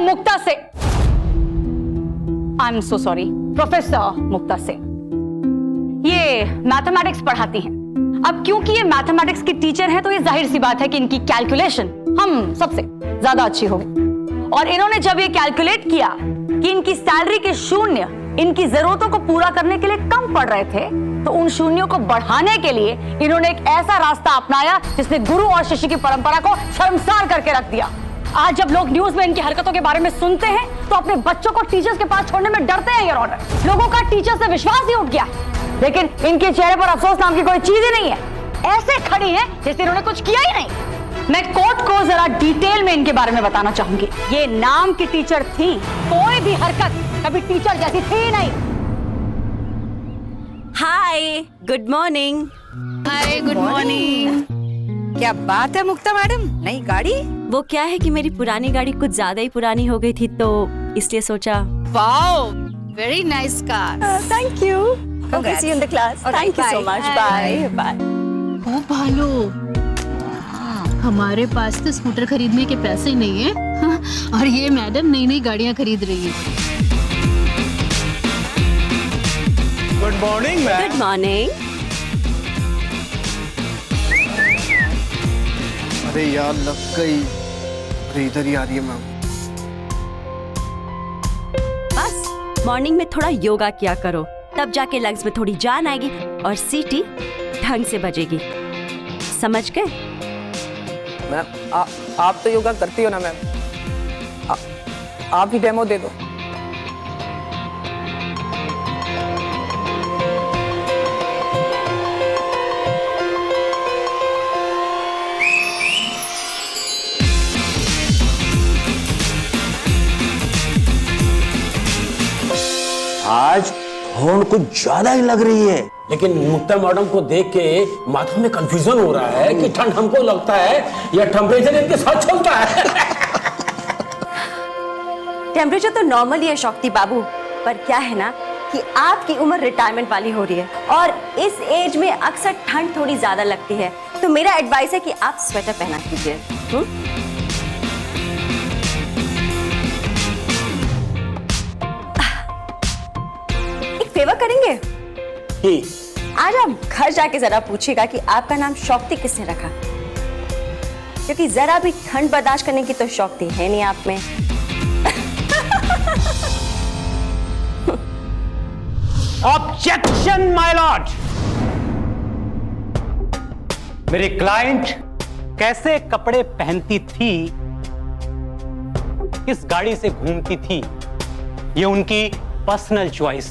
मुक्ता से, I am so sorry, professor Mukta से। ये मैथमेटिक्स पढ़ाती हैं। अब क्योंकि ये मैथमेटिक्स की टीचर हैं तो ये जाहिर सी बात है कि इनकी कैलकुलेशन हम सबसे ज्यादा अच्छी होगी। और इन्होंने जब ये कैलकुलेट किया कि इनकी सैलरी के शून्य इनकी जरूरतों को पूरा करने के लिए कम पड़ रहे थे, तो उन शून्यों को बढ़ाने के लिए इन्होंने एक ऐसा रास्ता अपनाया जिसने गुरु और शिष्य की परंपरा को शर्मसार करके रख दिया। आज जब लोग न्यूज में इनकी हरकतों के बारे में सुनते हैं तो अपने बच्चों को टीचर्स के पास छोड़ने में डरते हैं। योर ऑनर, लोगों का टीचर से विश्वास ही उठ गया है, लेकिन इनके चेहरे पर अफसोस नाम की कोई चीज ही नहीं है। ऐसे खड़ी हैं जैसे इन्होंने कुछ किया ही नहीं। मैं कोर्ट को जरा डिटेल में इनके बारे में बताना चाहूंगी। ये नाम की टीचर थी, कोई भी हरकत कभी टीचर जैसी थी नहीं। हाय, गुड मॉर्निंग। हाय, गुड मॉर्निंग। क्या बात है मुक्ता मैडम, नई गाड़ी? वो क्या है कि मेरी पुरानी गाड़ी कुछ ज्यादा ही पुरानी हो गई थी, तो इसलिए सोचा। Wow, very nice car. Thank you. Okay, see you in the class. Thank you so much. Bye bye. ओ भालू, हमारे पास तो स्कूटर खरीदने के पैसे नहीं है। हाँ, और ये मैडम नई नई गाड़ियाँ खरीद रही है। Good morning ma'am. Good morning. अरे यार, लग गई। अरे इधर ही आ रही है मैम। बस मॉर्निंग में थोड़ा योगा किया करो, तब जाके लंग्स में थोड़ी जान आएगी और सीटी ढंग से बजेगी। समझ गए? मैम, आप तो योगा करती हो ना मैम, आप ही डेमो दे दो। आज फोन कुछ ज्यादा ही लग रही है, लेकिन मुक्ता मैडम को देख के माथा में कंफ्यूजन हो रहा है कि ठंड हमको लगता है या टेम्परेचर इनके साथ चलता है। टेम्परेचर तो नॉर्मल ही है शौक्ति बाबू, पर क्या है ना कि आपकी उम्र रिटायरमेंट वाली हो रही है और इस एज में अक्सर ठंड थोड़ी ज्यादा लगती है, तो मेरा एडवाइस है कि आप स्वेटर पहना कीजिए। फेवर करेंगे? आज आप घर जाके जरा पूछिएगा कि आपका नाम शौक्ति किसने रखा, क्योंकि जरा भी ठंड बर्दाश्त करने की तो शौक्ति है नहीं आप में। Objection my Lord. मेरी क्लाइंट कैसे कपड़े पहनती थी, किस गाड़ी से घूमती थी, ये उनकी पर्सनल चॉइस,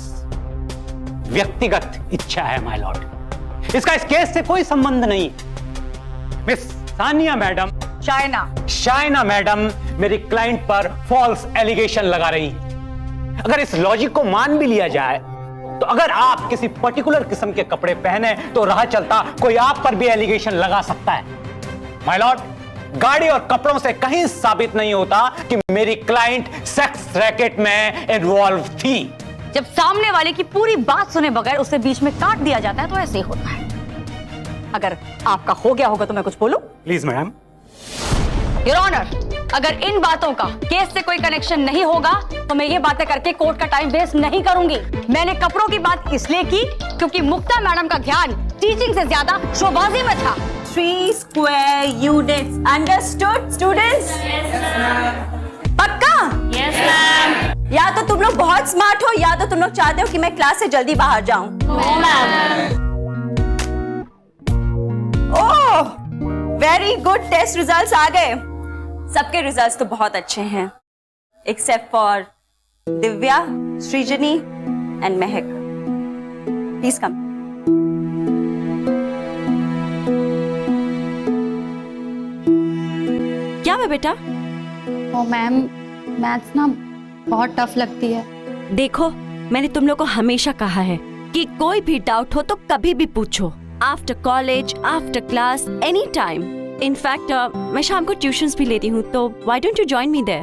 व्यक्तिगत इच्छा है माय लॉर्ड। इसका इस केस से कोई संबंध नहीं। Miss Sania madam, Shaina madam मेरी क्लाइंट पर फॉल्स एलिगेशन लगा रही है। अगर इस लॉजिक को मान भी लिया जाए तो अगर आप किसी पर्टिकुलर किस्म के कपड़े पहने तो राह चलता कोई आप पर भी एलिगेशन लगा सकता है। माय लॉर्ड, गाड़ी और कपड़ों से कहीं साबित नहीं होता कि मेरी क्लाइंट सेक्स रैकेट में इन्वॉल्व थी। जब सामने वाले की पूरी बात सुने बगैर उसे बीच में काट दिया जाता है तो ऐसे ही होता है। अगर आपका हो गया होगा तो मैं कुछ बोलूं? Please madam. योर ऑनर, अगर इन बातों का केस से कोई कनेक्शन नहीं होगा तो मैं ये बातें करके कोर्ट का टाइम वेस्ट नहीं करूंगी। मैंने कपड़ों की बात इसलिए की क्योंकि मुक्ता मैडम का ध्यान टीचिंग से ज्यादा शोबाजी में था। 3 square units, understood students? पक्का? Yes ma'am. या तो तुम लोग बहुत स्मार्ट हो या तो तुम लोग चाहते हो कि मैं क्लास से जल्दी बाहर जाऊं। Oh, very good, test results आ गए। सबके रिजल्ट्स तो बहुत अच्छे हैं except for Divya, Srijani and Mahak. Please come. क्या है बेटा? ओ मैम, मैथ्स ना बहुत टफ लगती है। देखो, मैंने तुम लोग को हमेशा कहा है कि कोई भी डाउट हो तो कभी भी पूछो। After college, after class, any time. In fact मैं शाम को ट्यूशंस भी लेती हूँ, तो why don't you join me there?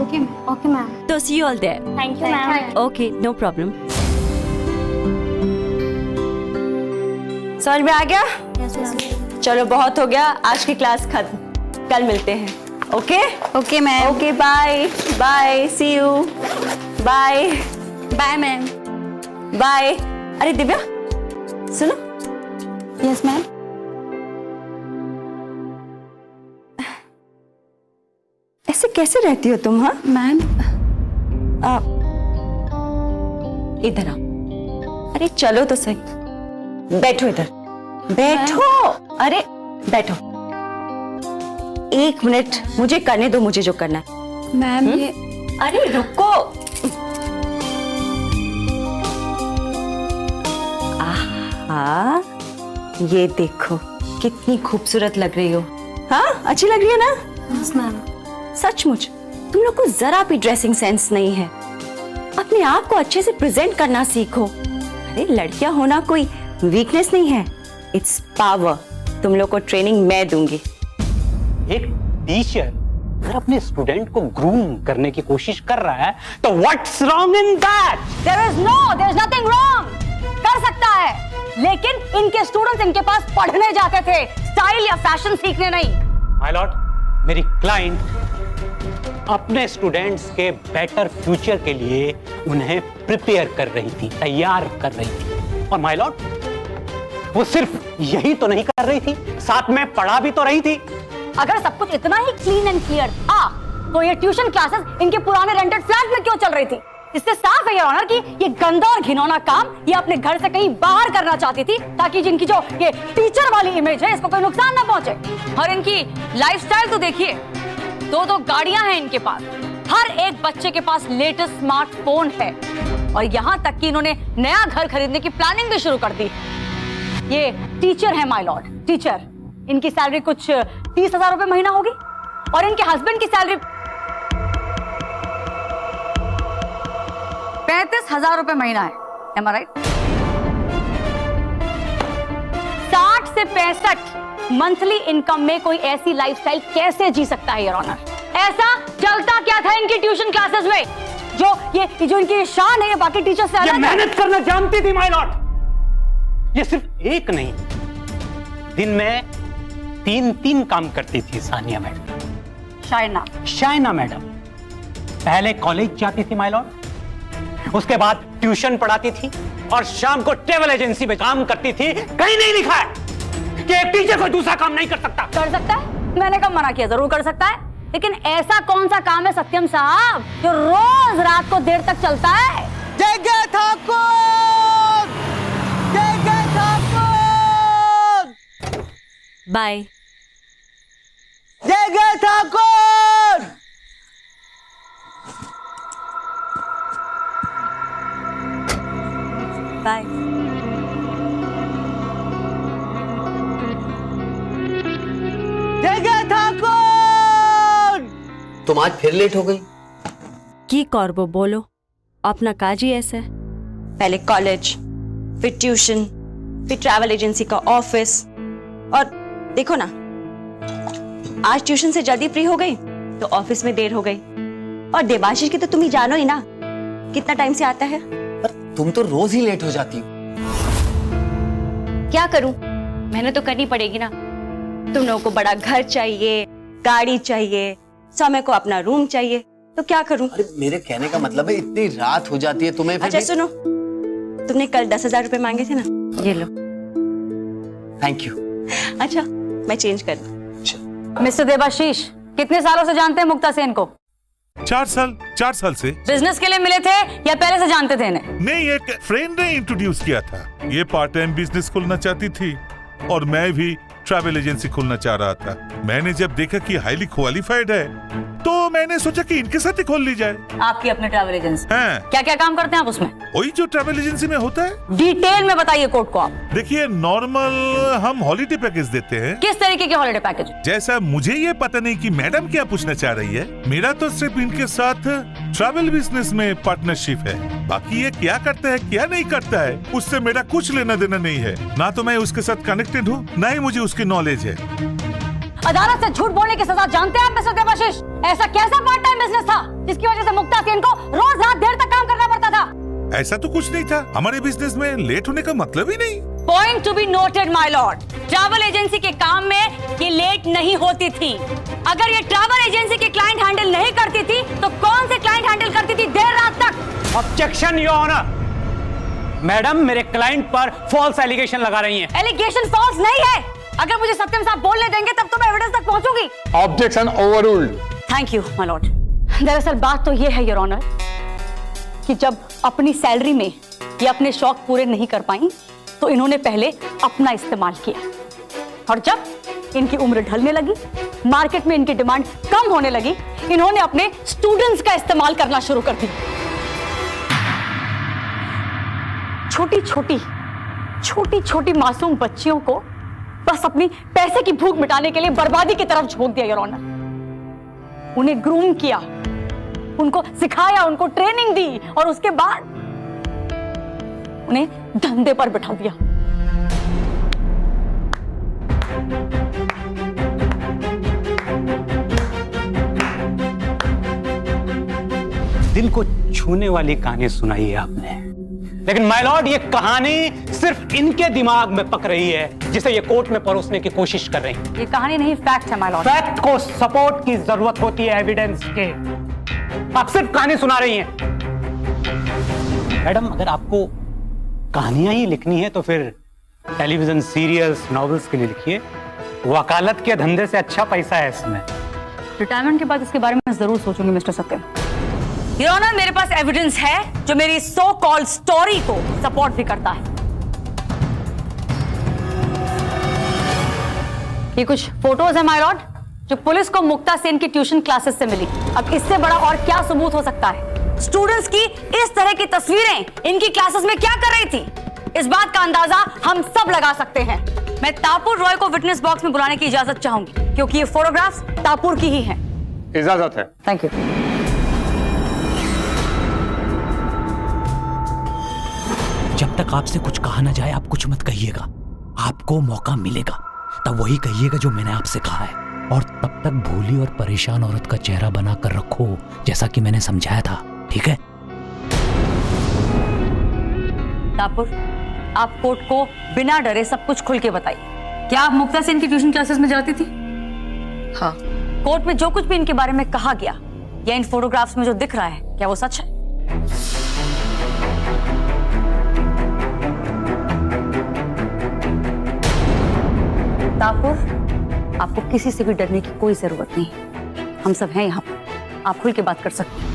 Okay ma'am. तो see you all there. Thank you ma'am. Okay, no problem. समझ में आ गया? चलो बहुत हो गया, आज की क्लास खत्म, कल मिलते हैं। Okay okay ma'am. Okay, bye bye, see you, bye bye ma'am. Bye. अरे दिव्या सुनो। Yes ma'am. ऐसे कैसे रहती हो तुम? हाँ मैम इधर आओ। अरे चलो तो सही, बैठो इधर, बैठो। अरे बैठो, 1 मिनट मुझे करने दो, मुझे जो करना है। मैम ये अरे रुको। आहा, ये देखो कितनी खूबसूरत लग रही हो। हाँ, अच्छी लग रही है ना? Yes ma'am. सचमुच तुम लोग को जरा भी ड्रेसिंग सेंस नहीं है। अपने आप को अच्छे से प्रेजेंट करना सीखो। अरे लड़कियां होना कोई वीकनेस नहीं है, इट्स पावर। तुम लोग को ट्रेनिंग मैं दूंगी। एक टीचर अगर अपने स्टूडेंट को ग्रूम करने की कोशिश कर रहा है तो what's wrong in that? There is nothing wrong. कर सकता है, लेकिन इनके स्टूडेंट्स इनके पास पढ़ने जाते थे, स्टाइल या फैशन सीखने नहीं। माय लॉर्ड, मेरी क्लाइंट अपने स्टूडेंट्स के बेटर फ्यूचर के लिए उन्हें प्रिपेयर कर रही थी, तैयार कर रही थी। और माय लॉर्ड, वो सिर्फ यही तो नहीं कर रही थी, साथ में पढ़ा भी तो रही थी। अगर सब कुछ इतना ही क्लीन एंड क्लियर था, तो ये ट्यूशन क्लासेस इनके पुराने रेंटेड फ्लैट में क्यों चल रही थी? इससे साफ है योर ऑनर कि ये गंदा और घिनौना काम ये अपने घर से कहीं बाहर करना चाहती थी, ताकि जिनकी जो ये टीचर वाली इमेज है इसको कोई नुकसान ना पहुंचे। और इनकी लाइफस्टाइल तो देखिए, 2 गाड़ियां हैं इनके पास, हर एक बच्चे के पास लेटेस्ट स्मार्टफोन है, और यहाँ तक कि इन्होंने नया घर खरीदने की प्लानिंग भी शुरू कर दी। ये टीचर है माय लॉर्ड, टीचर। इनकी सैलरी कुछ 30,000 रुपए महीना होगी, और इनके हस्बैंड की सैलरी 35,000 रुपए महीना है। Am I right? 60 से 65 मंथली इनकम में कोई ऐसी लाइफस्टाइल कैसे जी सकता है योर ऑनर? ऐसा चलता क्या था इनकी ट्यूशन क्लासेस में, जो इनकी शान है, ये बाकी टीचर से अलग है। मेहनत करना जानती थी माय लॉर्ड। ये सिर्फ एक नहीं, दिन में 3 काम करती थी सानिया मैडम। शाइना मैडम पहले कॉलेज जाती थी माय लॉर्ड, उसके बाद ट्यूशन पढ़ाती थी, और शाम को ट्रैवल एजेंसी में काम करती थी। कहीं नहीं लिखा है कि एक टीचर कोई दूसरा काम नहीं कर सकता। कर सकता है, मैंने कब मना किया? जरूर कर सकता है, लेकिन ऐसा कौन सा काम है सत्यम साहब जो रोज रात को देर तक चलता है? जय जय ठाकुर, जय जय ठाकुर, बाय। जय जय ठाकुर। बाय। जय जय ठाकुर। तुम आज फिर लेट हो गई। की करबो बोलो, अपना काज ही ऐसा है। पहले कॉलेज, फिर ट्यूशन, फिर ट्रैवल एजेंसी का ऑफिस, और देखो ना, आज ट्यूशन से जल्दी फ्री हो गई तो ऑफिस में देर हो गई। और देवाशीष की तो तुम ही जानो ही ना, कितना टाइम से आता है। पर तुम तो रोज ही लेट हो जाती हो। क्या करूं, मेहनत तो करनी पड़ेगी ना। तुम लोगों को बड़ा घर चाहिए, गाड़ी चाहिए, समय को अपना रूम चाहिए, तो क्या करूं? अरे मेरे कहने का मतलब है, इतनी रात हो जाती है तुम्हें। अच्छा सुनो, तुमने कल 10,000 रुपए मांगे थे ना, ये लो। Thank you. अच्छा मैं चेंज कर दूं। मिस्टर देवाशीष, कितने सालों से जानते हैं मुक्ता सेन को? 4 साल से। बिजनेस के लिए मिले थे या पहले से जानते थे इन्हें? नहीं, एक फ्रेंड ने इंट्रोड्यूस किया था। ये पार्ट टाइम बिजनेस खोलना चाहती थी, और मैं भी ट्रैवल एजेंसी खोलना चाह रहा था। मैंने जब देखा कि हाईली क्वालिफाइड है, तो मैंने सोचा कि इनके साथ ही खोल ली जाए। आपकी अपनी ट्रैवल एजेंसी? हाँ। क्या क्या काम करते हैं आप उसमें? वही जो ट्रैवल एजेंसी में होता है। डिटेल में बताइए कोर्ट को आप। देखिए, नॉर्मल हम हॉलिडे पैकेज देते हैं। किस तरीके के हॉलिडे पैकेज? जैसा मुझे ये पता नहीं कि मैडम क्या पूछना चाह रही है। मेरा तो सिर्फ इनके साथ ट्रैवल बिजनेस में पार्टनरशिप है। बाकी ये क्या करता है क्या नहीं करता है उससे मेरा कुछ लेना देना नहीं है। ना तो मैं उसके साथ कनेक्टेड हूँ, ना ही मुझे उसकी नॉलेज है। अदालत से झूठ बोलने की सजा जानते हैं आप मिस्टर देवाशीष? ऐसा कैसा पार्ट टाइम बिजनेस था जिसकी वजह से मुक्ता सेन को रोज रात देर तक काम करना पड़ता था? ऐसा तो कुछ नहीं था। हमारे बिजनेस में लेट होने का मतलब ही नहीं। Point to be noted my Lord, travel agency के काम में ये लेट नहीं होती थी। अगर ये ट्रैवल एजेंसी के क्लाइंट हैंडल नहीं करती थी तो कौन से क्लाइंट हैंडल करती थी देर रात तक? Objection your honour. मैडम मेरे क्लाइंट पर फॉल्स एलिगेशन लगा रही हैं। एलिगेशन फॉल्स नहीं है। अगर मुझे सत्यम साहब बोलने देंगे तब तो मैं एविडेंस तक पहुंचूंगी। Objection overruled. Thank you my lord. दरअसल बात तो ये है योर ऑनर कि जब अपनी सैलरी में ये अपने शौक पूरे नहीं कर पाई तो इन्होंने पहले अपना इस्तेमाल किया, और जब इनकी उम्र ढलने लगी, मार्केट में इनकी डिमांड कम होने लगी, इन्होंने अपने स्टूडेंट्स का इस्तेमाल करना शुरू कर दिया। छोटी छोटी मासूम बच्चियों को बस अपनी पैसे की भूख मिटाने के लिए बर्बादी की तरफ झोंक दिया योर ऑनर। उन्हें ग्रूम किया, उनको सिखाया, उनको ट्रेनिंग दी और उसके बाद उन्हें धंधे पर बिठा दिया। दिल को छूने वाली कहानी सुनाई है आपने, लेकिन माय लॉर्ड ये कहानी सिर्फ इनके दिमाग में पक रही है जिसे ये कोर्ट में परोसने की कोशिश कर रही है। ये कहानी नहीं, फैक्ट है माय लॉर्ड। फैक्ट को सपोर्ट की जरूरत होती है एविडेंस के। आप सिर्फ कहानी सुना रही हैं। मैडम अगर आपको कहानियां ही लिखनी है तो फिर टेलीविजन सीरियल्स, नॉवेल्स के लिए लिखिए। वकालत के धंधे से अच्छा पैसा है इसमें। रिटायरमेंट के बाद इसके बारे में जरूर सोचूंगी मिस्टर सत्यम। योर ऑनर मेरे पास एविडेंस है जो मेरी सो कॉल्ड स्टोरी को सपोर्ट भी करता है। ये कुछ फोटोज है माय लॉर्ड जो पुलिस को मुक्ता सेन की ट्यूशन क्लासेस से मिली। अब इससे बड़ा और क्या सबूत हो सकता है? स्टूडेंट्स की इस तरह की तस्वीरें इनकी क्लासेस में क्या कर रही थी, इस बात का अंदाजा हम सब लगा सकते हैं। मैं तापुर रॉय को विटनेस बॉक्स में बुलाने की इजाजत चाहूंगी क्योंकि ये फोटोग्राफ्स तापुर की ही हैं। इजाजत है। Thank you. जब तक आपसे कुछ कहा ना जाए आप कुछ मत कहिएगा। आपको मौका मिलेगा तब वही कहिएगा जो मैंने आपसे कहा है, और तब तक भूली और परेशान औरत का चेहरा बनाकर रखो जैसा कि मैंने समझाया था, ठीक है? तापुर, आप कोर्ट को बिना डरे सब कुछ खुल के बताइए। क्या आप मुक्ता सेन की ट्यूशन क्लासेस में जाती थी? हाँ। कोर्ट में जो कुछ भी इनके बारे में कहा गया या इन फोटोग्राफ्स में जो दिख रहा है क्या वो सच है? तापुर, आपको किसी से भी डरने की कोई जरूरत नहीं। हम सब हैं यहाँ पर, आप खुल के बात कर सकते हैं।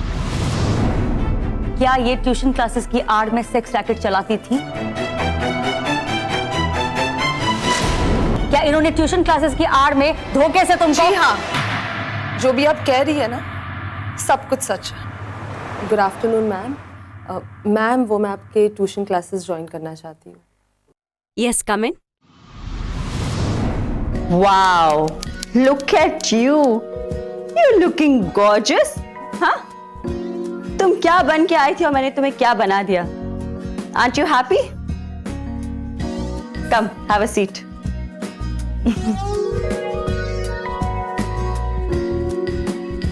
क्या ये ट्यूशन क्लासेस की आड़ में सेक्स रैकेट चलाती थी? क्या इन्होंने ट्यूशन क्लासेस की आड़ में धोखे से तुमको? जी हाँ, जो भी आप कह रही है ना सब कुछ सच है। Good afternoon ma'am. मैम वो मैं आपके ट्यूशन क्लासेस ज्वाइन करना चाहती हूँ। Yes, come in. Wow, look at you, you looking gorgeous. हाँ, तुम क्या बन के आई थी और मैंने तुम्हें क्या बना दिया? Aunt you happy? Come, have a seat.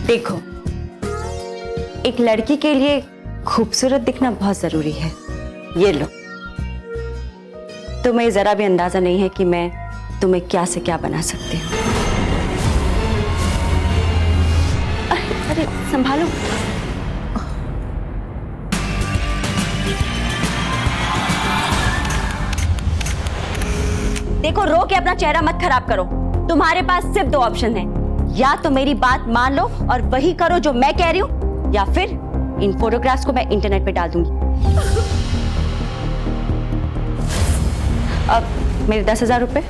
देखो, एक लड़की के लिए खूबसूरत दिखना बहुत जरूरी है। ये लो, तुम्हें जरा भी अंदाजा नहीं है कि मैं तुम्हें क्या से क्या बना सकती हूँ। अरे संभालो। देखो, रो के अपना चेहरा मत खराब करो। तुम्हारे पास सिर्फ दो ऑप्शन है, या तो मेरी बात मान लो और वही करो जो मैं कह रही हूँ, या फिर इन फोटोग्राफ्स को मैं इंटरनेट पे डाल दूंगी। अब मेरे 10,000 रुपए।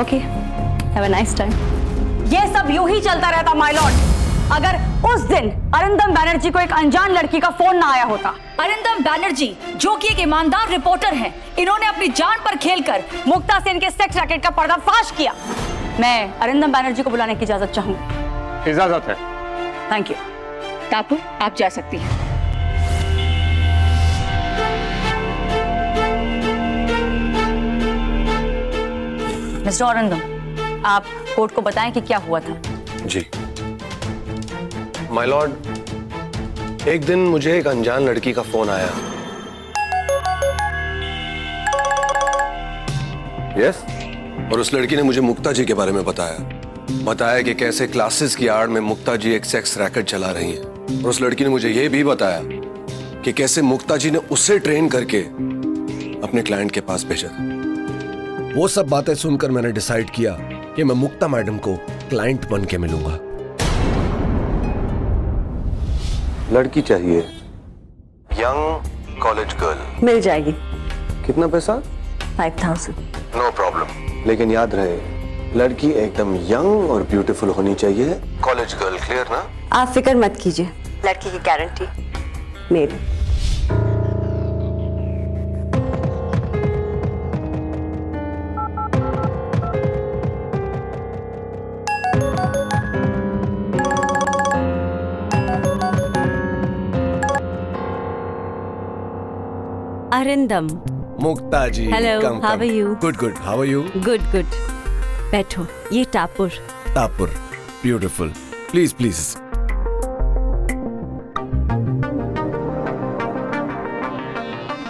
Okay, have a nice time. ये सब यूं ही चलता रहता माय लॉर्ड अगर उस दिन अरिंदम बैनर्जी को एक अनजान लड़की का फोन ना आया होता। अरिंदम बैनर्जी जो कि एक ईमानदार रिपोर्टर हैं, इन्होंने अपनी जान पर खेलकर मुक्ता सेन के सेक्स रैकेट का पर्दाफाश किया। मैं अरिंदम बैनर्जी को बुलाने की इजाजत चाहूंगी। इजाजत है। Thank you. तापुर, आप जा सकती हैं। मिस्टर अरिंदम, आप कोर्ट को बताएं कि क्या हुआ था। जी माय लॉर्ड, एक दिन मुझे एक अनजान लड़की का फोन आया। यस, और उस लड़की ने मुझे मुक्ता जी के बारे में बताया कि कैसे क्लासेस की आड़ में मुक्ता जी एक सेक्स रैकेट चला रही हैं। और उस लड़की ने मुझे यह भी बताया कि कैसे मुक्ता जी ने उसे ट्रेन करके अपने क्लाइंट के पास भेजा। वो सब बातें सुनकर मैंने डिसाइड किया कि मैं मुक्ता मैडम को क्लाइंट बन के मिलूंगा। लड़की चाहिए, यंग कॉलेज गर्ल। मिल जाएगी। कितना पैसा? 5000। नो प्रॉब्लम, लेकिन याद रहे लड़की एकदम यंग और ब्यूटीफुल होनी चाहिए। कॉलेज गर्ल, क्लियर ना? आप फिक्र मत कीजिए, लड़की की गारंटी मेरी। Arindam. Mukta ji. Hello, how are you? Good, how are you? Good. बैठो, ये Tapur. Tapur, beautiful. Please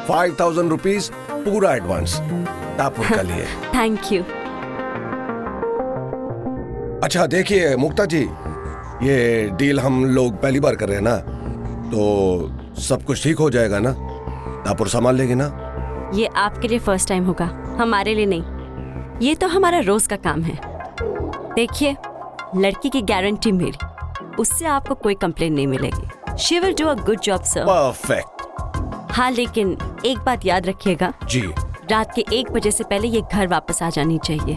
5,000 rupees पूरा एडवांस टापुर का लिए। Thank you. अच्छा देखिए मुक्ता जी, ये डील हम लोग पहली बार कर रहे हैं ना, तो सब कुछ ठीक हो जाएगा ना? टापुर संभाल लेगी ना? ये आपके लिए फर्स्ट टाइम होगा, हमारे लिए नहीं। ये तो हमारा रोज का काम है। देखिए, लड़की की गारंटी मेरी, उससे आपको कोई कंप्लेन नहीं मिलेगी। She will do a good job sir. Perfect. हाँ, लेकिन एक बात याद रखिएगा जी, रात के 1 बजे से पहले ये घर वापस आ जानी चाहिए।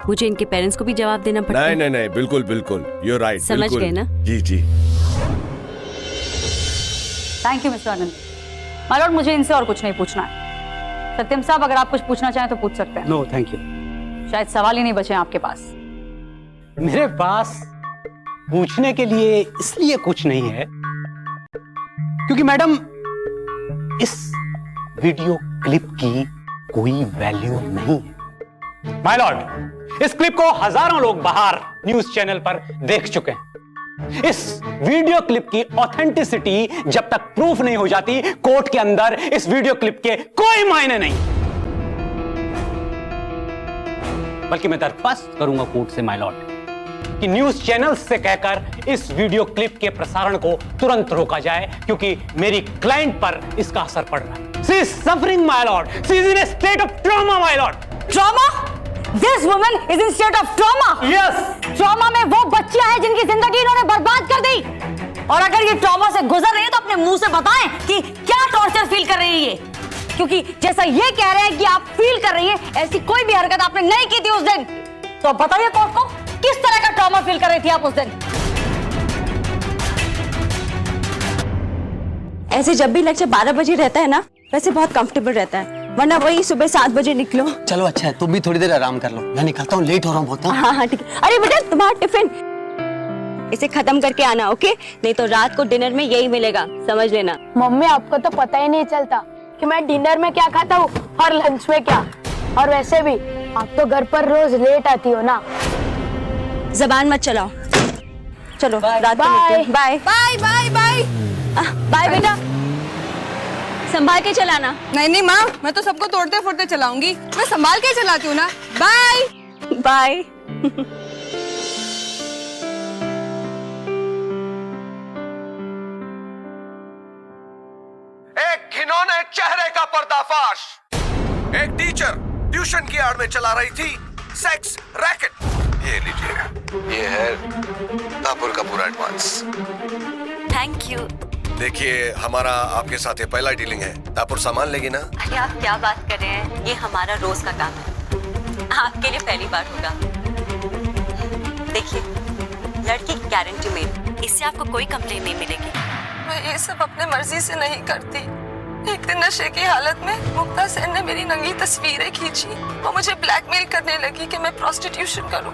मुझे इनके पेरेंट्स को भी जवाब देना पड़ता है। नहीं, बिल्कुल, यू राइट। समझ गए ना? जी। Thank you mister Anand. My lord, मुझे इनसे और कुछ नहीं पूछना है। सत्यम साहब, अगर आप कुछ पूछना चाहें तो पूछ सकते हैं। No thank you. शायद सवाल ही नहीं बचे आपके पास। मेरे पास पूछने के लिए इसलिए कुछ नहीं है क्योंकि मैडम, इस वीडियो क्लिप की कोई वैल्यू नहीं है। माय लॉर्ड, इस क्लिप को हजारों लोग बाहर न्यूज चैनल पर देख चुके हैं। इस वीडियो क्लिप की ऑथेंटिसिटी जब तक प्रूफ नहीं हो जाती, कोर्ट के अंदर इस वीडियो क्लिप के कोई मायने नहीं। बल्कि मैं दरख्वास्त करूंगा कोर्ट से माय लॉर्ड कि न्यूज चैनल्स से कहकर इस वीडियो क्लिप के प्रसारण को तुरंत रोका जाए, क्योंकि मेरी क्लाइंट पर इसका असर पड़ रहा है। She is suffering my Lord, she is in A state of trauma my Lord. Trauma? This woman is in state of trauma. Yes. Trauma में वो बच्चियां हैं जिनकी जिंदगी इन्होंने बर्बाद कर दी। और अगर ये ट्रॉमा से गुजर रही है तो अपने मुंह से बताएं कि क्या टॉर्चर फील कर रही है ये। क्योंकि जैसा ये कह रहे हैं कि आप फील कर रही हैं, ऐसी कोई भी हरकत आपने नहीं की थी उस दिन। तो बताइए कोर्ट को, किस तरह का ट्रॉमा फील कर रही थी आप उस दिन? ऐसे जब भी लेक्चर 12 बजे रहता है ना, वैसे बहुत कंफर्टेबल रहता है, वरना वही सुबह 7 बजे निकलो। चलो अच्छा है, तुम भी थोड़ी देर आराम कर लो, मैं निकलता हूँ, लेट हो रहा हूँ बहुत। हाँ ठीक है। अरे बेटा, तुम्हारा टिफिन इसे खत्म करके आना, ओके? नहीं तो रात को डिनर में यही मिलेगा, समझ लेना। मम्मी, आपको तो पता ही नहीं चलता कि मैं डिनर में क्या खाता हूँ और लंच में क्या। और वैसे भी आप तो घर पर रोज लेट आती हो ना। जबान मत चलाओ। चलो रात को मिलते हैं। Bye bye bye bye bye बेटा, संभाल के चलाना। नहीं माँ, मैं तो सबको तोड़ते फोड़ते चलाऊंगी, मैं संभाल के चलाती हूँ ना। Bye bye. एक घिनौने चेहरे का पर्दाफाश। एक टीचर ट्यूशन की आड़ में चला रही थी सेक्स रैकेट। ये लीजिए, ये है टापुर का पूरा एडवांस। Thank you. देखिए, हमारा आपके साथ ये पहला डीलिंग है, टापुर सामान लेगी ना? अरे आप क्या बात कर रहे हैं, ये हमारा रोज का काम है, आपके लिए पहली बार होगा। देखिए, लड़की की गारंटी मेरी, इससे आपको कोई कंप्लेन नहीं मिलेगी। मैं ये सब अपने मर्जी से नहीं करती, एक दिन नशे की हालत में मुक्ता सेन ने मेरी नंगी तस्वीरें खींची। वो मुझे ब्लैकमेल करने लगी कि मैं प्रोस्टिट्यूशन करूं।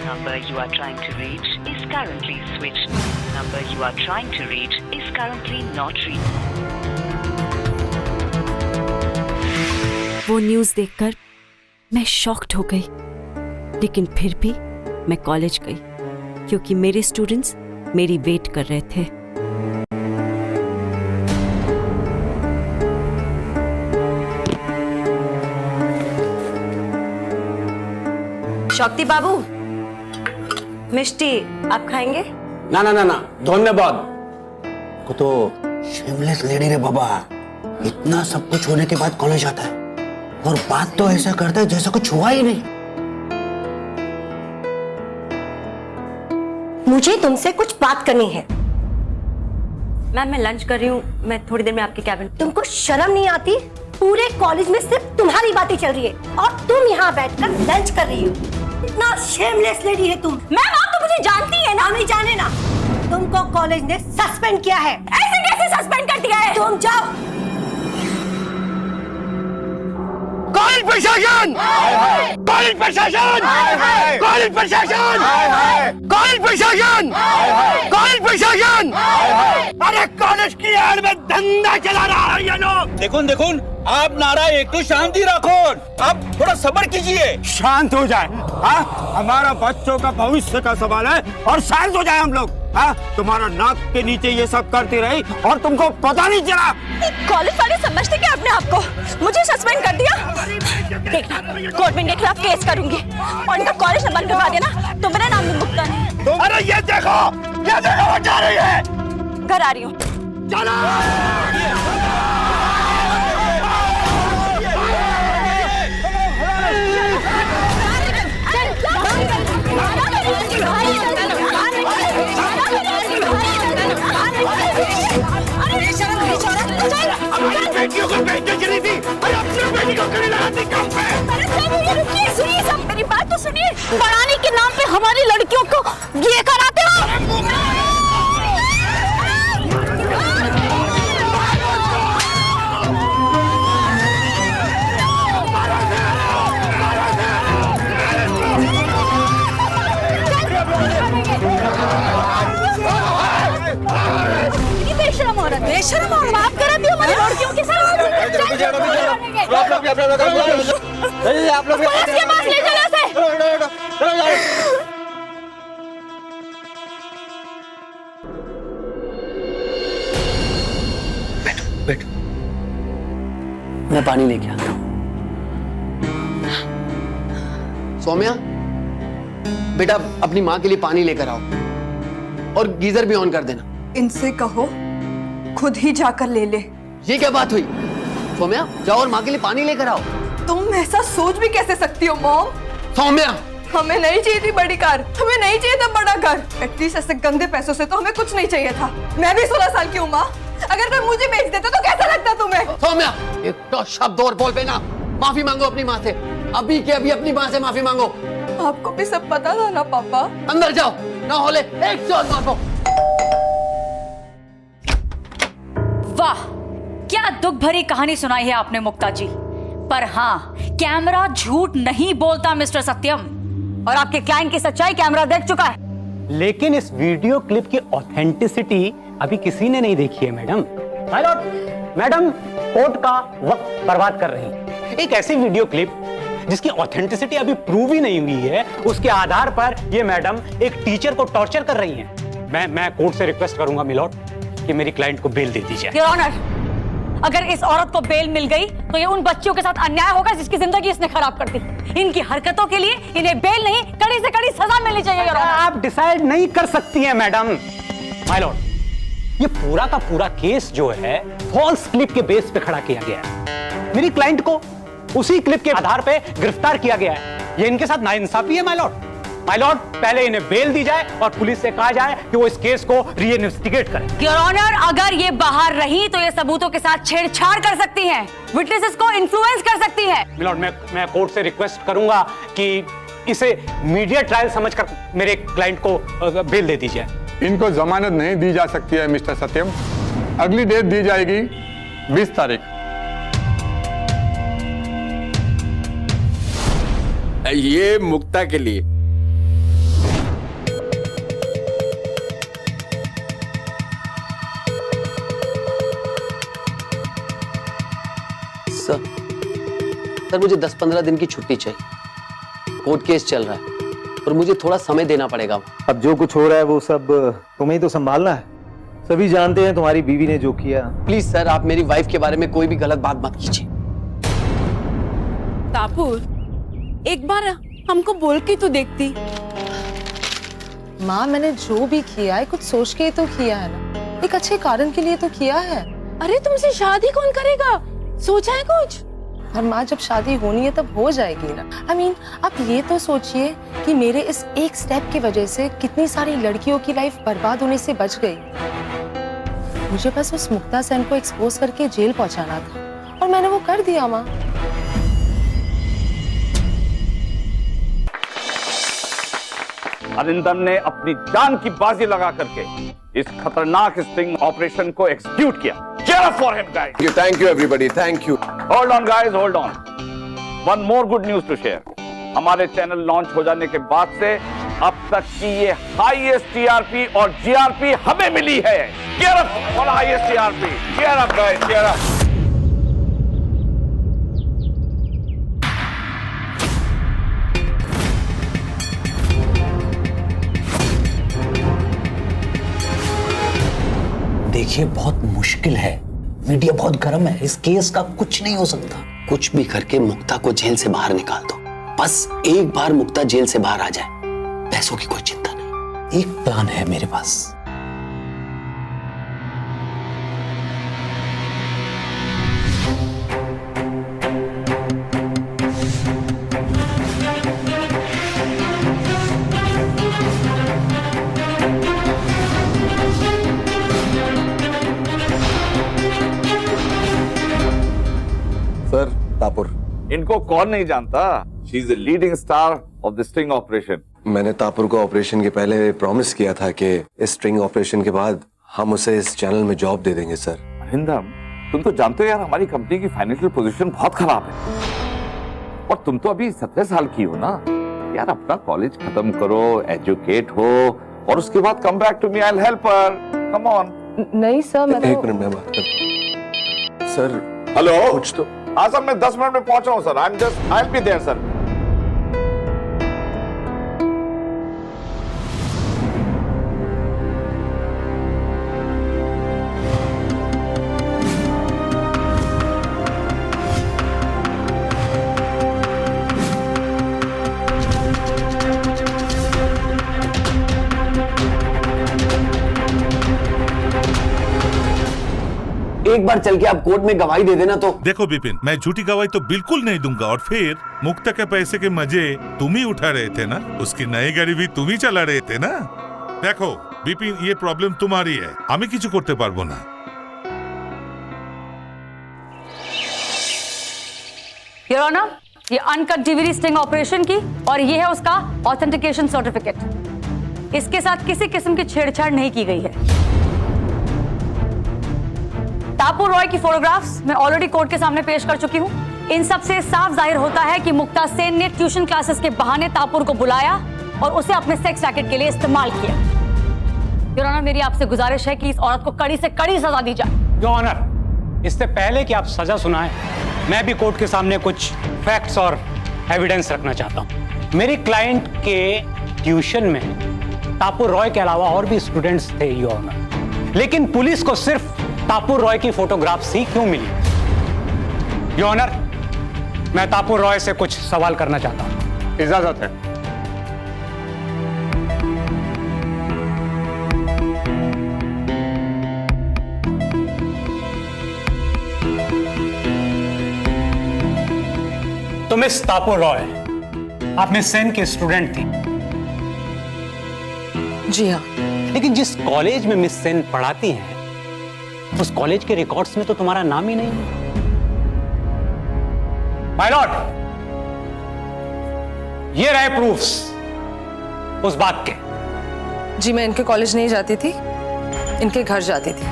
Number you are trying to reach is currently switched. Number you are trying to reach is currently not reached. वो न्यूज़ देखकर मैं शॉक्ड हो गई, लेकिन फिर भी मैं कॉलेज गई क्योंकि मेरे स्टूडेंट्स मेरी वेट कर रहे थे। शक्ति बाबू, मिष्टी आप खाएंगे? ना ना ना ना, धन्यवाद। को तो शेमलेस लेडी रे बाबा, इतना सब कुछ होने के बाद कॉलेज आता है और बात तो ऐसा करता है जैसा कुछ हुआ ही नहीं। मुझे तुमसे कुछ बात करनी है। मैम मैं लंच कर रही हूँ, मैं थोड़ी देर में आपके कैबिन। तुमको शर्म नहीं आती? पूरे कॉलेज में सिर्फ तुम्हारी बातें चल रही है और तुम यहाँ बैठकर लंच कर रही हो। इतना शेमलेस लेडी है तुम। मैम आप तो मुझे जानती है ना? नहीं जाने ना, तुमको कॉलेज ने सस्पेंड किया है। ऐसे कैसे सस्पेंड कर दिया है? तुम जाओ। कॉलेज प्रशासन! कॉलेज प्रशासन! कॉलेज प्रशासन! कॉलेज प्रशासन! कॉलेज प्रशासन! अरे कॉलेज की आड़ में धंधा चला रहा है ये लोग। देखो देखो, आप नारा एक तो शांति रखो, आप थोड़ा सब्र कीजिए। शांत हो जाए। हाँ, हमारा बच्चों का भविष्य का सवाल है और शांत हो जाए हम लोग। हाँ, तुम्हारा नाक के नीचे ये सब करती रही और तुमको पता नहीं चला। कॉलेज वाले समझते क्या अपने आप को? मुझे सस्पेंड कर दिया। देखना, कोर्ट में इनके खिलाफ केस करूंगी और इनका कॉलेज बंद करवा देना तो मेरा नाम भी मुक्ता नहीं। अरे ये देखो वो जा रही है। घर आ रही हूँ। बेटियों को बेइज्जत करी थी और अपनी बेटी को कड़ी लगाती काम पे। रुकिए, सुनिए सब, मेरी बात तो सुनिए। पढ़ाने के नाम पे हमारी लड़कियों को ये कराते हो। बेशरम औरत बात कराती हो हमारी लड़कियों के साथ। आप लोग पुलिस के पास ले चलो इसे। बैठो, मैं पानी लेके आता हूँ। सौम्या, बेटा अपनी माँ के लिए पानी लेकर आओ और गीजर भी ऑन कर देना। इनसे कहो खुद ही जाकर ले ले। ये क्या बात हुई? सौम्या जाओ और माँ के लिए पानी लेकर आओ। तुम ऐसा सोच भी कैसे सकती हो मॉम? सौम्या, हमें नहीं चाहिए थी बड़ी कार, हमें नहीं चाहिए था बड़ा घर। एटलीस्ट ऐसे गंदे पैसों से तो हमें कुछ नहीं चाहिए था। मैं भी 16 साल की हूँ माँ, अगर कोई मुझे बेच देता तो कैसा लगता तुम्हें? सौम्या एक तो शब्द और बोल पे ना। माफी मांगो अपनी माँ से, अभी के अभी अपनी माँ से माफी मांगो। आपको भी सब पता था ना पापा? अंदर जाओ, ना होले एक चोट मारो। वाह, क्या दुख भरी कहानी सुनाई है आपने मुक्ता जी। पर हाँ, कैमरा झूठ नहीं बोलता मिस्टर सत्यम, और आपके क्लाइंट की सच्चाई कैमरा देख चुका है। लेकिन इस वीडियो क्लिप की ऑथेंटिसिटी अभी किसी ने नहीं देखी है madam. My Lord, madam court का वक्त बर्बाद कर रही है। एक ऐसी वीडियो क्लिप जिसकी ऑथेंटिसिटी अभी प्रूव ही नहीं हुई है, उसके आधार पर ये मैडम एक टीचर को टॉर्चर कर रही हैं। मैं कोर्ट से रिक्वेस्ट करूंगा मिलॉर्ड कि मेरी क्लाइंट को बेल दे दी जाए। योर ऑनर, अगर इस औरत को बेल मिल गई तो ये उन बच्चियों के साथ अन्याय होगा जिसकी जिंदगी इसने खराब कर दी। इनकी हरकतों के लिए इन्हें बेल नहीं, कड़ी से कड़ी सजा मिलनी चाहिए। योर ऑनर, आप डिसाइड नहीं कर सकती हैं मैडम। माय लॉर्ड, ये पूरा का पूरा केस जो है फॉल्स क्लिप के बेस पे खड़ा किया गया है। मेरी क्लाइंट को उसी क्लिप के आधार पे गिरफ्तार किया गया है। ये इनके साथ नाइंसाफी है माय लॉर्ड। माय लॉर्ड, पहले इन्हें बेल दी जाए और पुलिस से कहा जाए कि वो इस केस को रीइन्वेस्टिगेट करें। योर ऑनर, अगर ये बाहर रही तो ये सबूतों के साथ छेड़छाड़ कर सकती हैं, विटनेसेस को इन्फ्लुएंस कर सकती हैं। मिलॉर्ड, मैं कोर्ट से रिक्वेस्ट करूंगा कि इसे मीडिया ट्रायल समझकर मेरे क्लाइंट को बेल दे दी जाए। इनको जमानत नहीं दी जा सकती है मिस्टर सत्यम। अगली डेट दी जाएगी 20 तारीख। ये मुक्ता के लिए। सर मुझे 10-15 दिन की छुट्टी चाहिए। कोर्ट केस चल रहा है और मुझे थोड़ा समय देना पड़ेगा। अब जो कुछ हो रहा है वो सब तुम्हें ही तो संभालना है। सभी जानते हैं तुम्हारी बीवी ने जो किया। प्लीज सर, आप मेरी वाइफ के बारे में कोई भी गलत बात मत कीजिए। तापुर, एक बार हमको बोल के तो देखती। माँ, मैंने जो भी किया है कुछ सोच के ही तो किया है ना, एक अच्छे कारण के लिए तो किया है। अरे तुमसे शादी कौन करेगा, सोचा है कुछ? और माँ, जब शादी होनी है तब हो जाएगी ना। I mean, आप ये तो सोचिए कि मेरे इस एक स्टेप की वजह से कितनी सारी लड़कियों की लाइफ बर्बाद होने से बच गई। मुझे बस उस मुक्ता सेन को एक्सपोज करके जेल पहुंचाना था और मैंने वो कर दिया माँ। अरिंदम ने अपनी जान की बाजी लगा करके इस खतरनाक स्टिंग ऑपरेशन को एग्जीक्यूट किया। Cheer up for him, guys. Thank you everybody. Thank you. Hold on, guys. Hold on. One more good news to share. हमारे चैनल लॉन्च हो जाने के बाद से अब तक की ये हाईएस्ट टीआरपी और जीआरपी हमें मिली है। Cheer up for highest TRP. Cheer up, guys. Cheer up. देखिए, बहुत मुश्किल है, मीडिया बहुत गर्म है, इस केस का कुछ नहीं हो सकता। कुछ भी करके मुक्ता को जेल से बाहर निकाल दो। बस एक बार मुक्ता जेल से बाहर आ जाए, पैसों की कोई चिंता नहीं। एक प्लान है मेरे पास। सर, तापुर। इनको कौन नहीं जानता? She is the leading star of the sting operation. मैंने तापुर को ऑपरेशन के पहले प्रॉमिस किया था कि इस स्ट्रिंग ऑपरेशन के बाद हम उसे इस चैनल में जॉब दे देंगे सर। अरिंदम, तुम तो जानते हो यार, हमारी कंपनी की फाइनेंशियल पोजीशन बहुत खराब है और तुम तो अभी 17 साल की हो ना यार। अपना कॉलेज खत्म करो, एजुकेट हो और उसके बाद come back to me, I will help her. Come on. नहीं सर, मैं एक मिनट में बात करता हूं। सर हेलो, कुछ तो। हाँ सर, मैं 10 मिनट में पहुंच रहा हूँ sir. I will be there sir. एक बार चल के आप कोर्ट में गवाही दे देना तो। देखो विपिन, मैं झूठी गवाही तो बिल्कुल नहीं दूंगा। और फिर मुक्ता के पैसे के मजे तुम ही उठा रहे थे ना, उसकी नई गाड़ी भी तुम ही चला रहे थे ना। देखो विपिन, ये प्रॉब्लम तुम्हारी है, हमें किसी करते पारबो ना। योर ऑनर, ये अनकट डीवीडी स्टिंग ऑपरेशन की और ये है उसका ऑथेंटिकेशन सर्टिफिकेट। इसके साथ किसी किस्म की छेड़छाड़ नहीं की गई है। तापुर रॉय की फोटोग्राफ्स मैं ऑलरेडी कोर्ट के सामने पेश कर चुकी हूं। इन सब से साफ जाहिर होता है कि मुक्ता सेन ने ट्यूशन क्लासेस के बहाने तापुर को बुलाया और उसे अपने सेक्स रैकेट के लिए इस्तेमाल किया। योर ऑनर, मेरी आपसे गुजारिश है कि इस औरत को कड़ी से कड़ी सजा दी जाए। योर ऑनर, इससे पहले कि आप सजा सुनाएं, मैं भी कोर्ट के सामने कुछ फैक्ट्स और एविडेंस रखना चाहता हूं। मेरी क्लाइंट के ट्यूशन में तापुर रॉय के अलावा और भी स्टूडेंट्स थे योर ऑनर, लेकिन पुलिस को सिर्फ तापुर रॉय की फोटोग्राफ्स ही क्यों मिली? योर ऑनर, मैं तापुर रॉय से कुछ सवाल करना चाहता हूं। इजाजत है। तो मिस तापुर रॉय, आप मिस सेन की स्टूडेंट थी? जी हाँ। लेकिन जिस कॉलेज में मिस सेन पढ़ाती हैं, उस कॉलेज के रिकॉर्ड्स में तो तुम्हारा नाम ही नहीं है। माय लॉर्ड, ये रहे प्रूफ्स उस बात के। जी, मैं इनके कॉलेज नहीं जाती थी, इनके घर जाती थी।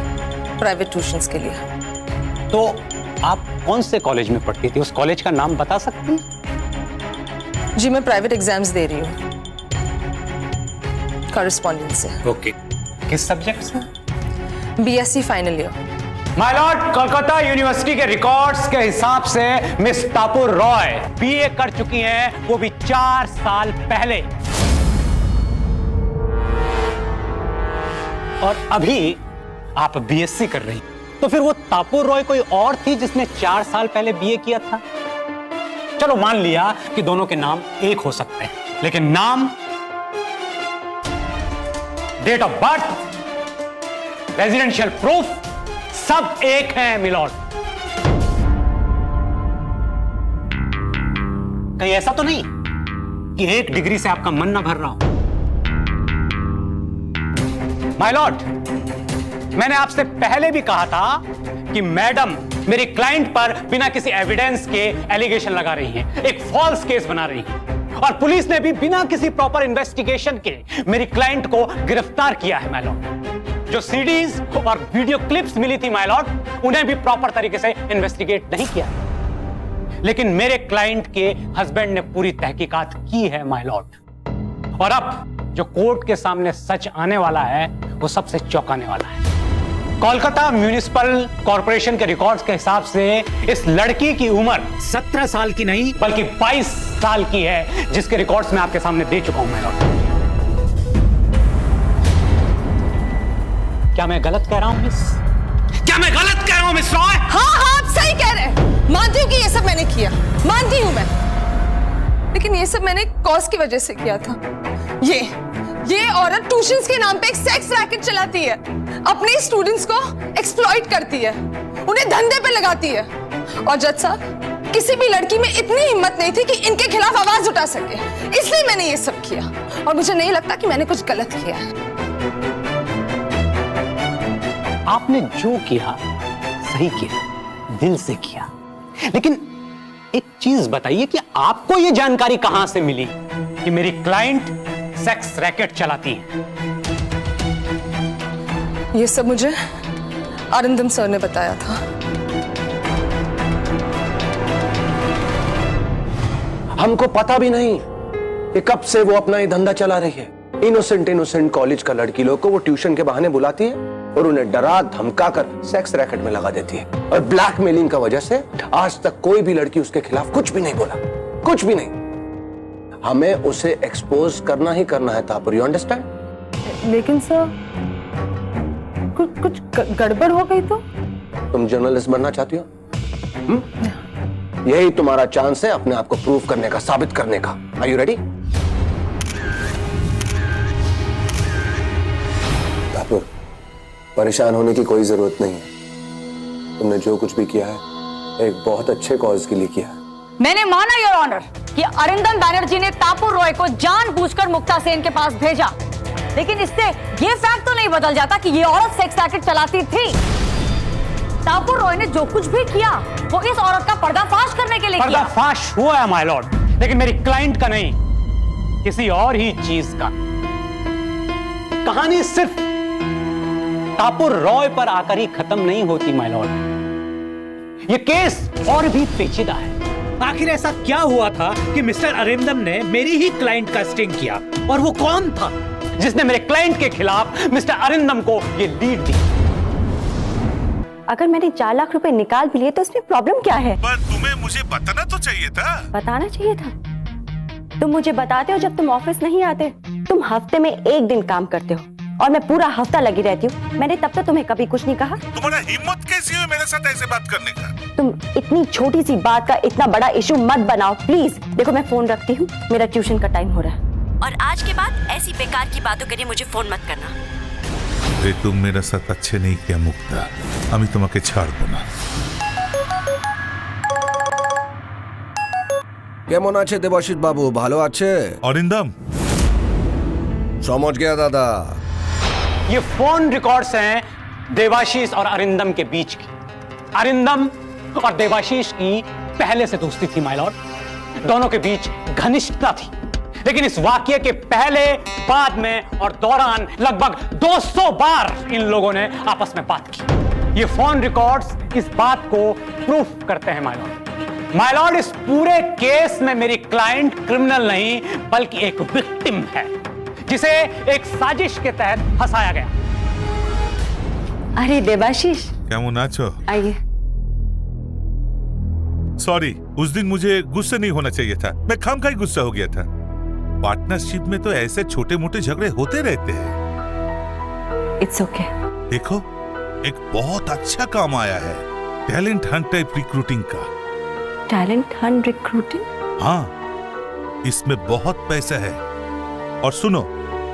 प्राइवेट ट्यूशंस के लिए। तो आप कौन से कॉलेज में पढ़ती थी? उस कॉलेज का नाम बता सकती हैं? जी, मैं प्राइवेट एग्जाम्स दे रही हूँ कॉरेस्पॉन्डेंस से। ओके, किस सब्जेक्ट से? BSc final year. My Lord, Kolkata university के रिकॉर्ड्स के हिसाब से मिस तापुर रॉय बीए कर चुकी हैं, वो भी 4 साल पहले। और अभी आप बीएससी कर रही, तो फिर वो तापुर रॉय कोई और थी जिसने 4 साल पहले बीए किया था? चलो मान लिया कि दोनों के नाम एक हो सकते हैं, लेकिन नाम, date of birth, residential proof सब एक है मिलॉर्ड। कहीं ऐसा तो नहीं कि एक डिग्री से आपका मन ना भर रहा हो? माय लॉर्ड, मैंने आपसे पहले भी कहा था कि मैडम मेरी क्लाइंट पर बिना किसी एविडेंस के एलिगेशन लगा रही हैं, एक फॉल्स केस बना रही हैं, और पुलिस ने भी बिना किसी प्रॉपर इन्वेस्टिगेशन के मेरी क्लाइंट को गिरफ्तार किया है माय लॉर्ड। जो सीडीज और वीडियो क्लिप्स मिली थी माय लॉर्ड, उन्हें भी प्रॉपर तरीके से इन्वेस्टिगेट नहीं किया, लेकिन मेरे क्लाइंट के हस्बैंड ने पूरी तहकीकात की है माय लॉर्ड। और अब जो कोर्ट के सामने सच आने वाला है वो सबसे चौंकाने वाला है। कोलकाता म्युनिसिपल कॉर्पोरेशन के रिकॉर्ड्स के हिसाब से इस लड़की की उम्र 17 साल की नहीं बल्कि 22 साल की है, जिसके रिकॉर्ड्स मैं आपके सामने दे चुका हूं माय लॉर्ड। क्या मैं गलत कह रहा हूं मिस? क्या मैं गलत कह रहा हूं मिस रॉय? हाँ, आप सही कह रहे हैं। मानती हूँ कि ये सब मैंने किया, मानती हूँ मैं, लेकिन ये सब मैंने कॉज की वजह से किया था। ये औरत ट्यूशंस के नाम पे एक सेक्स रैकेट चलाती है, अपने स्टूडेंट्स को एक्सप्लॉइट करती है, उन्हें धंधे पे लगाती है। और जज साहब, किसी भी लड़की में इतनी हिम्मत नहीं थी कि इनके खिलाफ आवाज उठा सके, इसलिए मैंने ये सब किया। और मुझे नहीं लगता कि मैंने कुछ गलत किया है। आपने जो किया सही किया, दिल से किया, लेकिन एक चीज बताइए कि आपको यह जानकारी कहां से मिली कि मेरी क्लाइंट सेक्स रैकेट चलाती है? ये सब मुझे अरिंदम सर ने बताया था। हमको पता भी नहीं कि कब से वो अपना ये धंधा चला रही है। इनोसेंट कॉलेज का लड़की लोग को वो ट्यूशन के बहाने बुलाती है और उन्हें डरा धमका कर सेक्स रैकेट में लगा देती है, और ब्लैकमेलिंग का वजह से आज तक कोई भी लड़की उसके खिलाफ कुछ भी नहीं बोला, कुछ भी नहीं। हमें उसे एक्सपोज करना ही करना है तापुर, यू अंडरस्टैंड? लेकिन सर, कुछ गड़बड़ हो गई तो? तुम जर्नलिस्ट बनना चाहती हो? यही तुम्हारा चांस है अपने आप को प्रूव करने का, साबित करने का। Are you ready? तापुर, परेशान होने की कोई जरूरत नहीं है। तुमने जो कुछ भी किया है एक बहुत अच्छे कॉज के लिए किया है। मैंने माना योर ऑनर कि अरिंदम बैनर्जी ने तापुर रॉय को जानबूझकर मुक्ता सेन के पास भेजा, लेकिन इससे ये फैक्ट तो नहीं बदल जाता कि ये औरत सेक्स रैकेट चलाती थी। तापुर रॉय ने जो कुछ भी किया वो इस औरत का पर्दाफाश करने के लिए किया। पर्दाफाश हुआ है माय लॉर्ड, लेकिन मेरी क्लाइंट का नहीं, किसी और ही चीज का। कहानी सिर्फ तापुर रॉय पर आकर ही खत्म नहीं होती माय लॉर्ड, ये केस और भी पेचीदा है। आखिर ऐसा क्या हुआ था कि मिस्टर अरिंदम ने मेरी ही क्लाइंट का स्टिंग किया, और वो कौन था जिसने मेरे क्लाइंट के खिलाफ मिस्टर अरिंदम को ये लीड दी? अगर मैंने 4 लाख रुपए निकाल भी लिए तो इसमें प्रॉब्लम क्या है? पर तुम्हें मुझे बताना तो चाहिए था। बताना चाहिए था? तुम मुझे बताते हो जब तुम ऑफिस नहीं आते। तुम हफ्ते में 1 दिन काम करते हो और मैं पूरा हफ्ता लगी रहती हूँ। मैंने तब तक तुम्हें कभी कुछ नहीं कहा। तुम्हारा हिम्मत कैसी हुई मेरे साथ ऐसे बात करने का? तुम इतनी छोटी सी बात का इतना बड़ा इशू मत बनाओ प्लीज। देखो मैं फोन रखती हूँ, मेरा ट्यूशन का टाइम हो रहा है, और आज के बाद ऐसी बेकार की बातों के लिए मुझे फोन मत करना। तुम मेरा साथ अच्छे नहीं किया मुक्ता, আমি তোমাকে ছাড়বো না। কেমন আছে দেবাশিস বাবু? ভালো আছে? অরিন্দম, समझ गया दादा। ये फोन रिकॉर्ड्स हैं देवाशीष और अरिंदम के बीच की। अरिंदम और देवाशीष की पहले से दोस्ती थी माय लॉर्ड, दोनों के बीच घनिष्ठता थी, लेकिन इस वाकये के पहले, बाद में और दौरान लगभग 200 बार इन लोगों ने आपस में बात की। ये फोन रिकॉर्ड्स इस बात को प्रूफ करते हैं माय लॉर्ड। माय लॉर्ड, इस पूरे केस में मेरी क्लाइंट क्रिमिनल नहीं बल्कि एक विक्टिम है, जिसे एक साजिश के तहत फंसाया गया। अरे देवाशीष, क्या मुनाचो? आइए। सॉरी, उस दिन मुझे गुस्सा नहीं होना चाहिए था, मैं खामखा ही गुस्सा हो गया था। पार्टनरशिप में तो ऐसे छोटे मोटे झगड़े होते रहते हैं। It's okay. देखो, एक बहुत अच्छा काम आया है, टैलेंट हंट टाइप रिक्रूटिंग का। Talent Hunt recruiting? हाँ, इसमें बहुत पैसा है। और सुनो,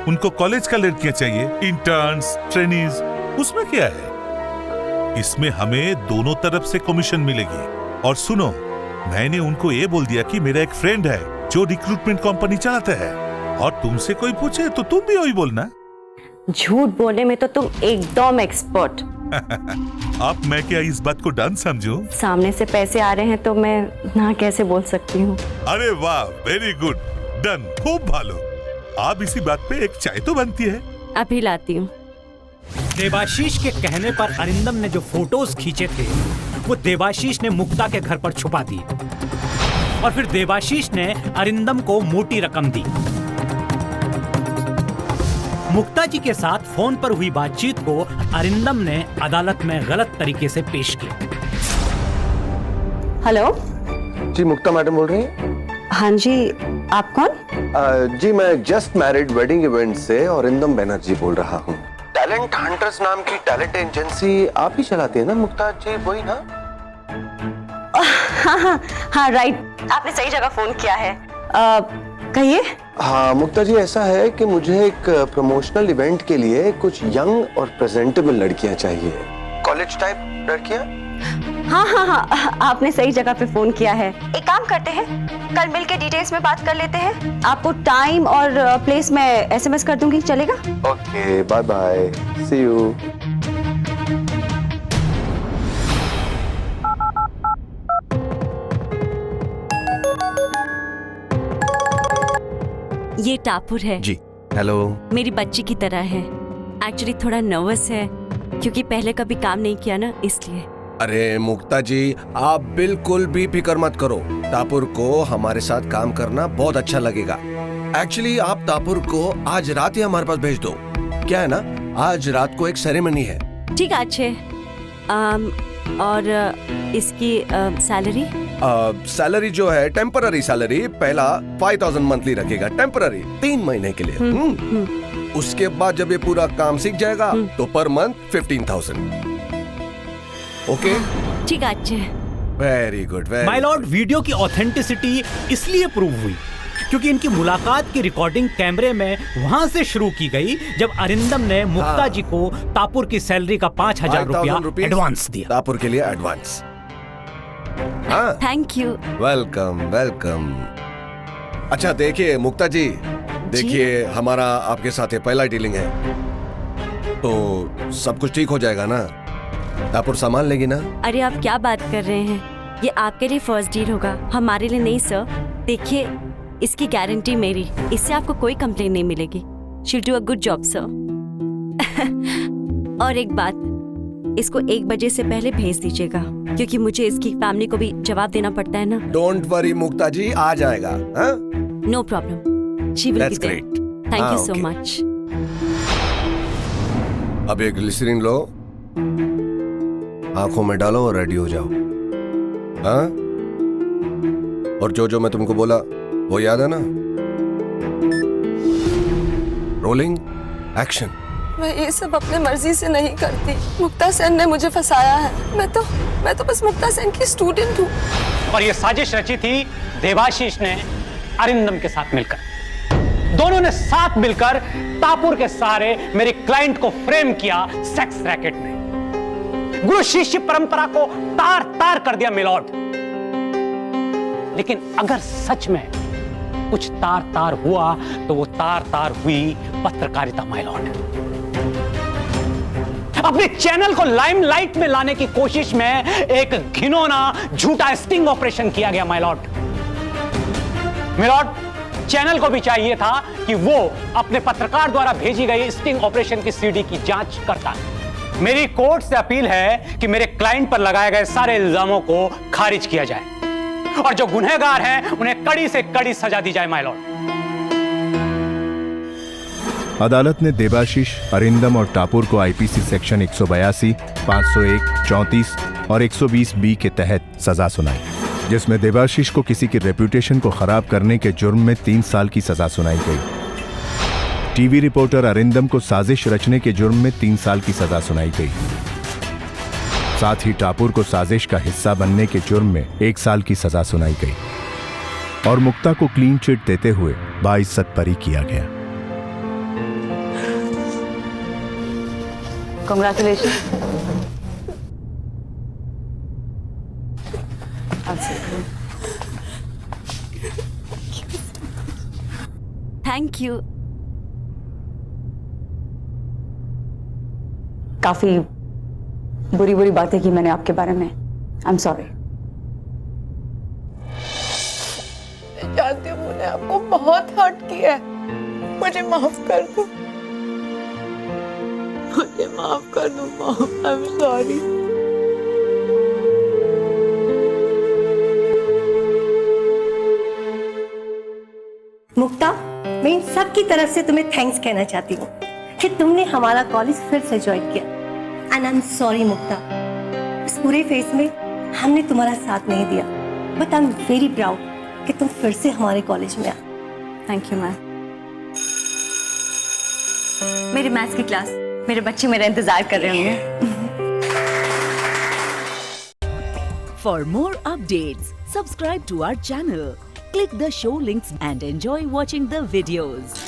उनको कॉलेज का लड़कियां चाहिए, इंटर्न्स, ट्रेनीज, उसमें क्या है? इसमें हमें दोनों तरफ से कमीशन मिलेगी। और सुनो, मैंने उनको ये बोल दिया कि मेरा एक फ्रेंड है जो रिक्रूटमेंट कंपनी चलाता है, और तुमसे कोई पूछे तो तुम भी वही बोलना। झूठ बोलने में तो तुम एकदम एक्सपर्ट। आप मैं क्या इस बात को डन समझूं? सामने से पैसे आ रहे हैं तो मैं ना कैसे बोल सकती हूँ। अरे वाह, वेरी गुड, डन, खूब भालो। आप इसी बात पे एक चाय तो बनती है। अभी लाती हूँ। देवाशीष के कहने पर अरिंदम ने जो फोटोज खींचे थे वो देवाशीष ने मुक्ता के घर पर छुपा दिए, और फिर देवाशीष ने अरिंदम को मोटी रकम दी। मुक्ता जी के साथ फोन पर हुई बातचीत को अरिंदम ने अदालत में गलत तरीके से पेश किया। हेलो जी, मुक्ता मैडम बोल रही हैं? हाँ जी, आप कौन? जी, मैं जस्ट मैरिड वेडिंग इवेंट से अरिंदम बैनर्जी बोल रहा हूँ। टैलेंट हंटर्स नाम की टैलेंट एजेंसी आप ही चलाती है ना मुक्ता जी, वही ना? हाँ राइट, आपने सही जगह फोन किया है। कहिए। हाँ मुक्ता जी, ऐसा है कि मुझे एक प्रमोशनल इवेंट के लिए कुछ यंग और प्रेजेंटेबल लड़कियां चाहिए, कॉलेज टाइप लड़कियां। हाँ, आपने सही जगह पे फोन किया है। एक काम करते हैं, कल मिलके डिटेल्स में बात कर लेते हैं। आपको टाइम और प्लेस मैं एसएमएस कर दूंगी, चलेगा? Okay, bye bye, see you. ये टापुर है जी। हेलो। मेरी बच्ची की तरह है। एक्चुअली थोड़ा नर्वस है क्योंकि पहले कभी काम नहीं किया ना, इसलिए। अरे मुक्ता जी, आप बिल्कुल भी फिक्र मत करो, टापुर को हमारे साथ काम करना बहुत अच्छा लगेगा। एक्चुअली आप टापुर को आज रात ही हमारे पास भेज दो। क्या है ना, आज रात को एक सेरेमनी है। ठीक है, अच्छे। और इसकी सैलरी? सैलरी जो है टेम्पररी सैलरी, पहला 5000 मंथली रखेगा, टेम्पररी 3 महीने के लिए। उसके बाद जब ये पूरा काम सीख जाएगा तो पर मंथ 15,000। ओके, ठीक है, अच्छे। Very good. My Lord, video की ऑथेंटिसिटी इसलिए प्रूव हुई क्योंकि इनकी मुलाकात की रिकॉर्डिंग कैमरे में वहां से शुरू की गई जब अरिंदम ने मुक्ता जी को तापुर की सैलरी का 5,000 रुपया एडवांस दिया। तापुर के लिए advance. Thank you. Welcome welcome. अच्छा देखिए मुक्ता जी, देखिए हमारा आपके साथ ये पहला डीलिंग है, तो सब कुछ ठीक हो जाएगा ना? तापुर संभाल लेगी ना? अरे आप क्या बात कर रहे हैं, ये आपके लिए फर्स्ट डील होगा, हमारे लिए नहीं सर। देखिए, इसकी गारंटी मेरी, इससे आपको कोई कंप्लेन नहीं मिलेगी। She'll do a good job, sir. और एक बात, इसको 1 बजे से पहले भेज दीजिएगा क्योंकि मुझे इसकी फैमिली को भी जवाब देना पड़ता है ना। डोंट वरी मुक्ता जी, आ जाएगा। No problem, she will be there. Thank you so much. अब एक ग्लिसरीन लो, आंखों में डालो और रेडी हो जाओ। हाँ, और जो मैं तुमको बोला वो याद है ना? Rolling action. मैं ये सब अपने मर्जी से नहीं करती, मुक्ता सेन ने मुझे फंसाया है। मैं तो बस मुक्ता सेन की स्टूडेंट हूँ। और ये साजिश रची थी देवाशीष ने अरिंदम के साथ मिलकर। दोनों ने साथ मिलकर तापुर के सहारे मेरी क्लाइंट को फ्रेम किया सेक्स रैकेट में। गुरु शिष्य परंपरा को तार तार कर दिया मिलॉर्ड। लेकिन अगर सच में कुछ तार तार हुआ तो वो तार तार हुई पत्रकारिता माइलॉर्ड। अपने चैनल को लाइमलाइट में लाने की कोशिश में एक घिनौना झूठा स्टिंग ऑपरेशन किया गया माइलॉर्ड। मिलॉर्ड, चैनल को भी चाहिए था कि वो अपने पत्रकार द्वारा भेजी गई स्टिंग ऑपरेशन की सीडी की जांच करता है। मेरी कोर्ट से अपील है कि मेरे क्लाइंट पर लगाए गए सारे इल्जामों को खारिज किया जाए और जो गुनहगार हैं उन्हें कड़ी से कड़ी सजा दी जाए माय लॉर्ड। अदालत ने देबाशीष, अरिंदम और टापुर को आईपीसी सेक्शन 182, 501, 34 और 120 बी के तहत सजा सुनाई, जिसमें देबाशीष को किसी की रेपुटेशन को खराब करने के जुर्म में 3 साल की सजा सुनाई गई। टीवी रिपोर्टर अरिंदम को साजिश रचने के जुर्म में 3 साल की सजा सुनाई गई। साथ ही टापुर को साजिश का हिस्सा बनने के जुर्म में 1 साल की सजा सुनाई गई और मुक्ता को क्लीन चिट देते हुए बाइज्जत बरी किया गया। Congratulations. Thank you. काफी बुरी बुरी बातें की मैंने आपके बारे में। I am sorry. जानती हूँ मैंने आपको बहुत हर्ट किया है, मुझे माफ कर दो, मुझे माफ कर दो मॉम, आई एम सॉरी। मुक्ता, मैं इन सब की तरफ से तुम्हें थैंक्स कहना चाहती हूँ कि तुमने हमारा कॉलेज फिर से ज्वाइन किया। एंड आई एम सॉरी मुक्ता, इस पूरे फेज में हमने तुम्हारा साथ नहीं दिया, but I am very proud कि तुम फिर से हमारे कॉलेज में आए। Thank you ma'am. मेरी मैथ्स की क्लास, मेरे बच्चे मेरा इंतजार कर रहे होंगे। For more updates, subscribe to our channel, click the show links and enjoy watching the videos.